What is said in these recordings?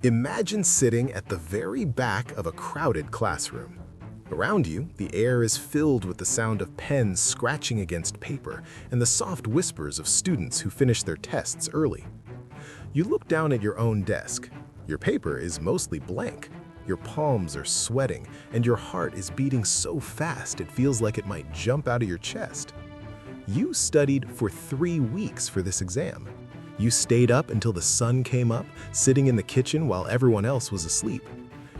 Imagine sitting at the very back of a crowded classroom. Around you, the air is filled with the sound of pens scratching against paper and the soft whispers of students who finish their tests early. You look down at your own desk. Your paper is mostly blank. Your palms are sweating, and your heart is beating so fast it feels like it might jump out of your chest. You studied for 3 weeks for this exam. You stayed up until the sun came up, sitting in the kitchen while everyone else was asleep.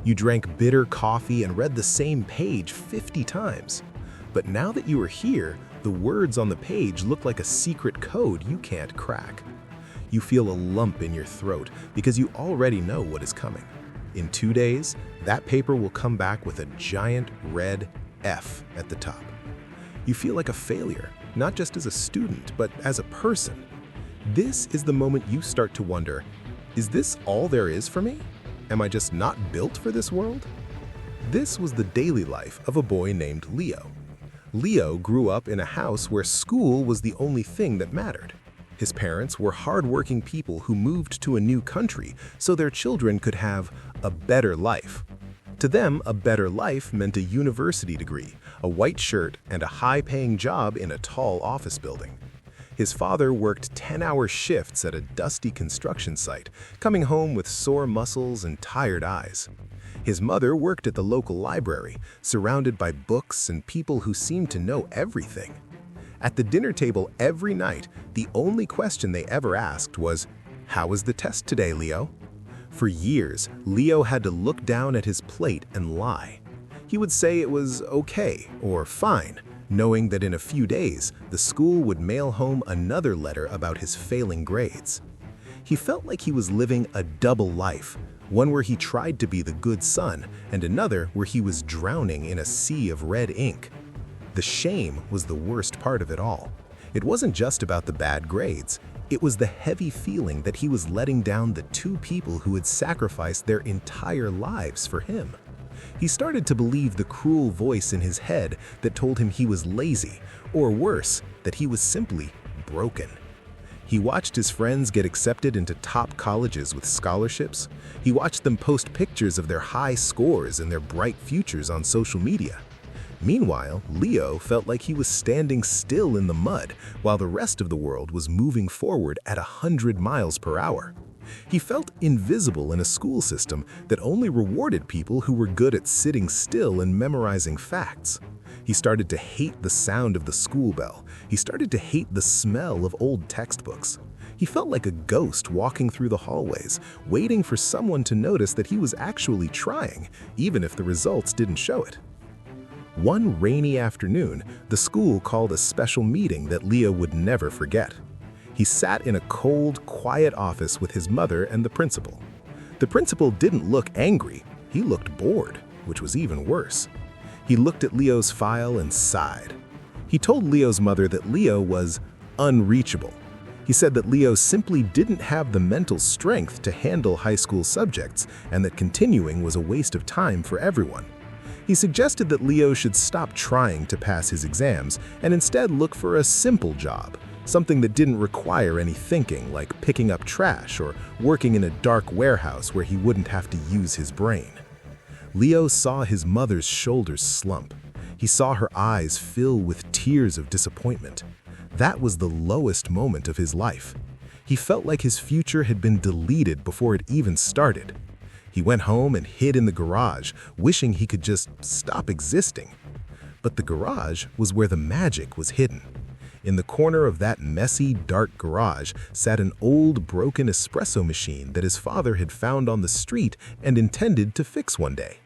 You drank bitter coffee and read the same page 50 times. But now that you are here, the words on the page look like a secret code you can't crack. You feel a lump in your throat because you already know what is coming. In 2 days, that paper will come back with a giant red F at the top. You feel like a failure, not just as a student, but as a person. This is the moment you start to wonder, is this all there is for me? Am I just not built for this world? This was the daily life of a boy named Leo. Leo grew up in a house where school was the only thing that mattered. His parents were hardworking people who moved to a new country so their children could have a better life. To them, a better life meant a university degree, a white shirt, and a high-paying job in a tall office building. His father worked 10-hour shifts at a dusty construction site, coming home with sore muscles and tired eyes. His mother worked at the local library, surrounded by books and people who seemed to know everything. At the dinner table every night, the only question they ever asked was, "How was the test today, Leo?" For years, Leo had to look down at his plate and lie. He would say it was okay or fine, knowing that in a few days, the school would mail home another letter about his failing grades. He felt like he was living a double life, one where he tried to be the good son, and another where he was drowning in a sea of red ink. The shame was the worst part of it all. It wasn't just about the bad grades. It was the heavy feeling that he was letting down the 2 people who had sacrificed their entire lives for him. He started to believe the cruel voice in his head that told him he was lazy, or worse, that he was simply broken. He watched his friends get accepted into top colleges with scholarships. He watched them post pictures of their high scores and their bright futures on social media. Meanwhile, Leo felt like he was standing still in the mud while the rest of the world was moving forward at 100 miles per hour. He felt invisible in a school system that only rewarded people who were good at sitting still and memorizing facts. He started to hate the sound of the school bell. He started to hate the smell of old textbooks. He felt like a ghost walking through the hallways, waiting for someone to notice that he was actually trying, even if the results didn't show it. One rainy afternoon, the school called a special meeting that Leo would never forget. He sat in a cold, quiet office with his mother and the principal. The principal didn't look angry. He looked bored, which was even worse. He looked at Leo's file and sighed. He told Leo's mother that Leo was unreachable. He said that Leo simply didn't have the mental strength to handle high school subjects and that continuing was a waste of time for everyone. He suggested that Leo should stop trying to pass his exams and instead look for a simple job, something that didn't require any thinking, like picking up trash or working in a dark warehouse where he wouldn't have to use his brain. Leo saw his mother's shoulders slump. He saw her eyes fill with tears of disappointment. That was the lowest moment of his life. He felt like his future had been deleted before it even started. He went home and hid in the garage, wishing he could just stop existing. But the garage was where the magic was hidden. In the corner of that messy, dark garage sat an old, broken espresso machine that his father had found on the street and intended to fix one day.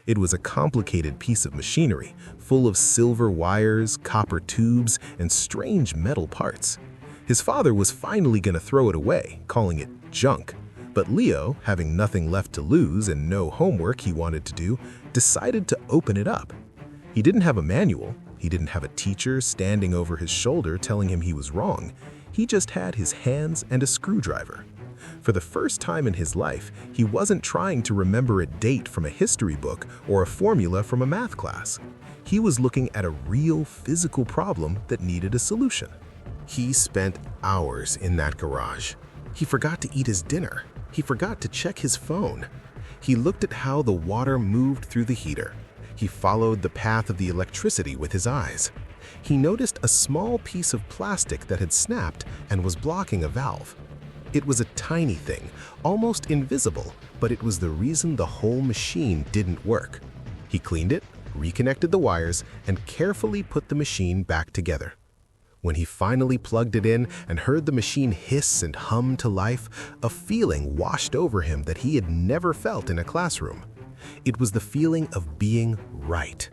It was a complicated piece of machinery, full of silver wires, copper tubes, and strange metal parts. His father was finally going to throw it away, calling it junk. But Leo, having nothing left to lose and no homework he wanted to do, decided to open it up. He didn't have a manual. He didn't have a teacher standing over his shoulder telling him he was wrong. He just had his hands and a screwdriver. For the first time in his life, he wasn't trying to remember a date from a history book or a formula from a math class. He was looking at a real physical problem that needed a solution. He spent hours in that garage. He forgot to eat his dinner. He forgot to check his phone. He looked at how the water moved through the heater. He followed the path of the electricity with his eyes. He noticed a small piece of plastic that had snapped and was blocking a valve. It was a tiny thing, almost invisible, but it was the reason the whole machine didn't work. He cleaned it, reconnected the wires, and carefully put the machine back together. When he finally plugged it in and heard the machine hiss and hum to life, a feeling washed over him that he had never felt in a classroom. It was the feeling of being right.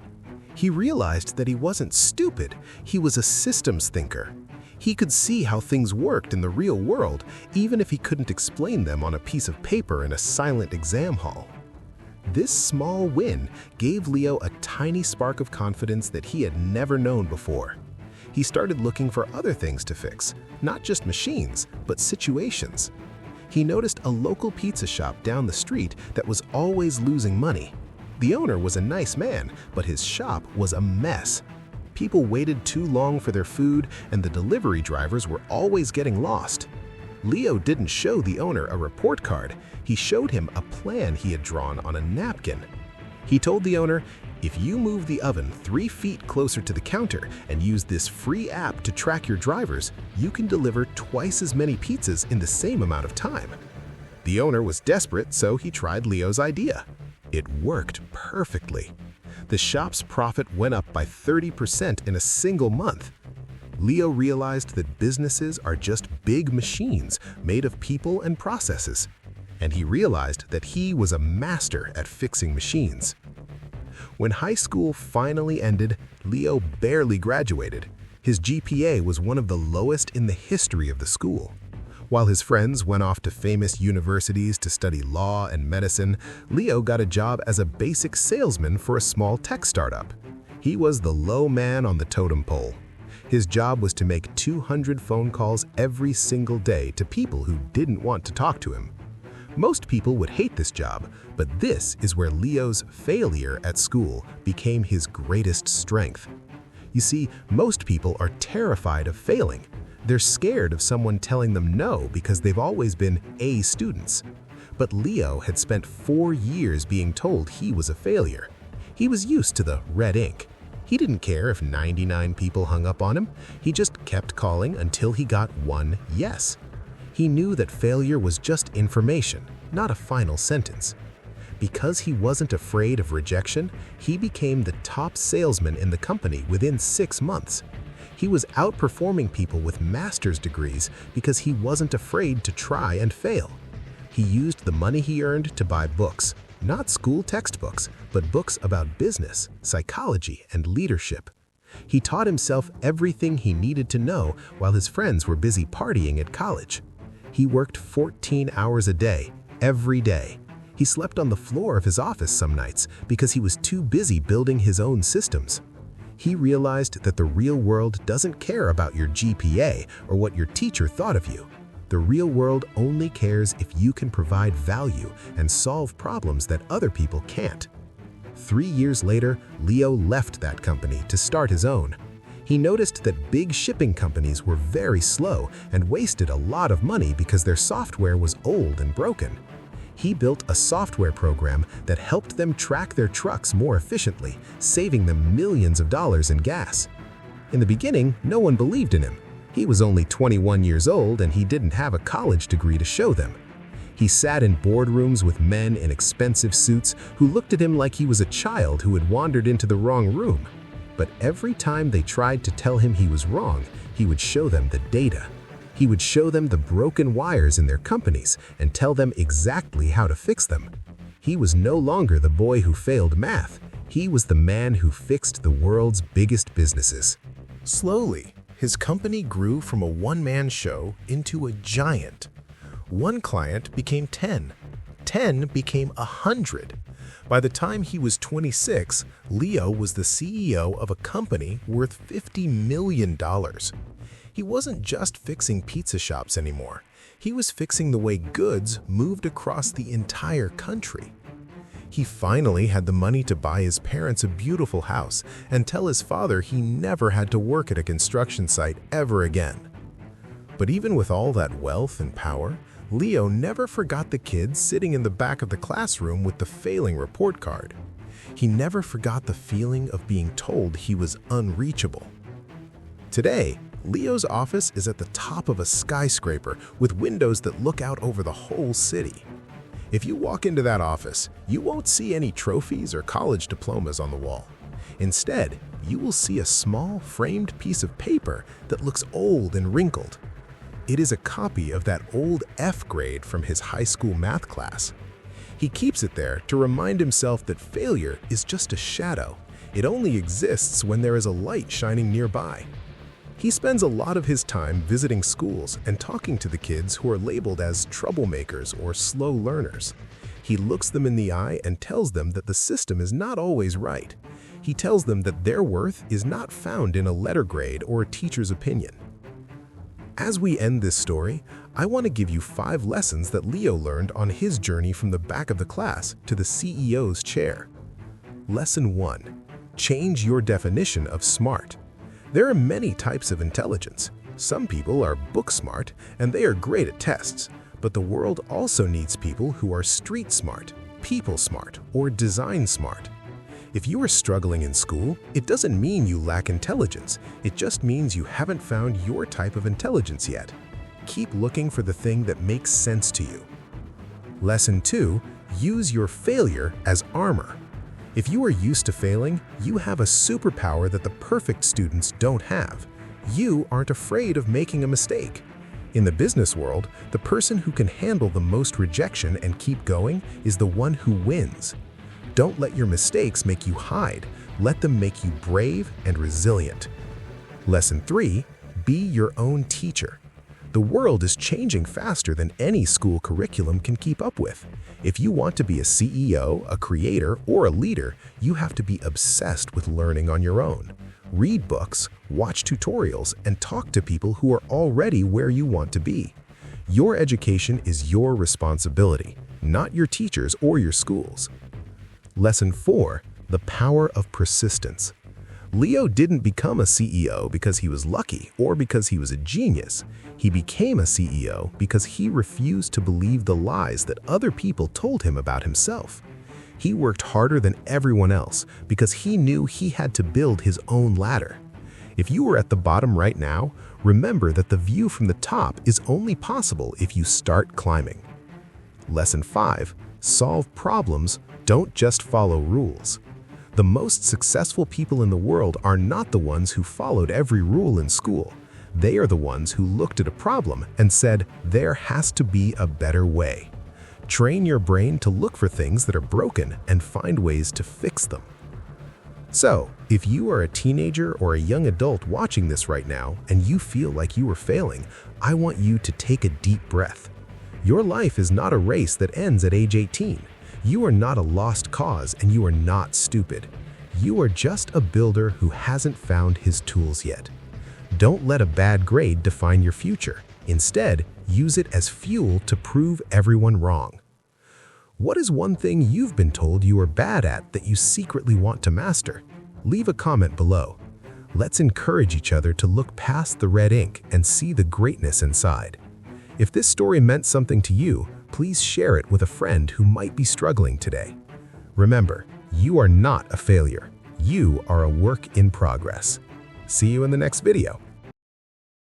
He realized that he wasn't stupid, he was a systems thinker. He could see how things worked in the real world, even if he couldn't explain them on a piece of paper in a silent exam hall. This small win gave Leo a tiny spark of confidence that he had never known before. He started looking for other things to fix, not just machines, but situations. He noticed a local pizza shop down the street that was always losing money. The owner was a nice man, but his shop was a mess. People waited too long for their food, and the delivery drivers were always getting lost. Leo didn't show the owner a report card. He showed him a plan he had drawn on a napkin. He told the owner, "If you move the oven 3 feet closer to the counter and use this free app to track your drivers, you can deliver twice as many pizzas in the same amount of time." The owner was desperate, so he tried Leo's idea. It worked perfectly. The shop's profit went up by 30% in a single month. Leo realized that businesses are just big machines made of people and processes. And he realized that he was a master at fixing machines. When high school finally ended, Leo barely graduated. His GPA was one of the lowest in the history of the school. While his friends went off to famous universities to study law and medicine, Leo got a job as a basic salesman for a small tech startup. He was the low man on the totem pole. His job was to make 200 phone calls every single day to people who didn't want to talk to him. Most people would hate this job, but this is where Leo's failure at school became his greatest strength. You see, most people are terrified of failing. They're scared of someone telling them no because they've always been A students. But Leo had spent 4 years being told he was a failure. He was used to the red ink. He didn't care if 99 people hung up on him. He just kept calling until he got one yes. He knew that failure was just information, not a final sentence. Because he wasn't afraid of rejection, he became the top salesman in the company within 6 months. He was outperforming people with master's degrees because he wasn't afraid to try and fail. He used the money he earned to buy books, not school textbooks, but books about business, psychology, and leadership. He taught himself everything he needed to know while his friends were busy partying at college. He worked 14 hours a day, every day. He slept on the floor of his office some nights because he was too busy building his own systems. He realized that the real world doesn't care about your GPA or what your teacher thought of you. The real world only cares if you can provide value and solve problems that other people can't. 3 years later, Leo left that company to start his own. He noticed that big shipping companies were very slow and wasted a lot of money because their software was old and broken. He built a software program that helped them track their trucks more efficiently, saving them millions of dollars in gas. In the beginning, no one believed in him. He was only 21 years old and he didn't have a college degree to show them. He sat in boardrooms with men in expensive suits who looked at him like he was a child who had wandered into the wrong room. But every time they tried to tell him he was wrong, he would show them the data. He would show them the broken wires in their companies and tell them exactly how to fix them. He was no longer the boy who failed math. He was the man who fixed the world's biggest businesses. Slowly, his company grew from a one-man show into a giant. One client became 10. 10 became 100. By the time he was 26, Leo was the CEO of a company worth $50 million. He wasn't just fixing pizza shops anymore. He was fixing the way goods moved across the entire country. He finally had the money to buy his parents a beautiful house and tell his father he never had to work at a construction site ever again. But even with all that wealth and power, Leo never forgot the kid sitting in the back of the classroom with the failing report card. He never forgot the feeling of being told he was unreachable. Today, Leo's office is at the top of a skyscraper with windows that look out over the whole city. If you walk into that office, you won't see any trophies or college diplomas on the wall. Instead, you will see a small framed piece of paper that looks old and wrinkled. It is a copy of that old F grade from his high school math class. He keeps it there to remind himself that failure is just a shadow. It only exists when there is a light shining nearby. He spends a lot of his time visiting schools and talking to the kids who are labeled as troublemakers or slow learners. He looks them in the eye and tells them that the system is not always right. He tells them that their worth is not found in a letter grade or a teacher's opinion. As we end this story, I want to give you 5 lessons that Leo learned on his journey from the back of the class to the CEO's chair. Lesson 1. Change your definition of smart. There are many types of intelligence. Some people are book smart and they are great at tests, but the world also needs people who are street smart, people smart, or design smart. If you are struggling in school, it doesn't mean you lack intelligence. It just means you haven't found your type of intelligence yet. Keep looking for the thing that makes sense to you. Lesson 2. Use your failure as armor. If you are used to failing, you have a superpower that the perfect students don't have. You aren't afraid of making a mistake. In the business world, the person who can handle the most rejection and keep going is the one who wins. Don't let your mistakes make you hide. Let them make you brave and resilient. Lesson 3. Be your own teacher. The world is changing faster than any school curriculum can keep up with. If you want to be a CEO, a creator, or a leader, you have to be obsessed with learning on your own. Read books, watch tutorials, and talk to people who are already where you want to be. Your education is your responsibility, not your teachers or your schools. Lesson 4. The power of persistence. Leo didn't become a CEO because he was lucky or because he was a genius. He became a CEO because he refused to believe the lies that other people told him about himself. He worked harder than everyone else because he knew he had to build his own ladder. If you are at the bottom right now, remember that the view from the top is only possible if you start climbing. Lesson 5. Solve problems, don't just follow rules. The most successful people in the world are not the ones who followed every rule in school. They are the ones who looked at a problem and said, there has to be a better way. Train your brain to look for things that are broken and find ways to fix them. So, if you are a teenager or a young adult watching this right now and you feel like you are failing, I want you to take a deep breath. Your life is not a race that ends at age 18. You are not a lost cause and you are not stupid. You are just a builder who hasn't found his tools yet. Don't let a bad grade define your future. Instead, use it as fuel to prove everyone wrong. What is one thing you've been told you are bad at that you secretly want to master? Leave a comment below. Let's encourage each other to look past the red ink and see the greatness inside. If this story meant something to you, please share it with a friend who might be struggling today. Remember, you are not a failure. You are a work in progress. See you in the next video.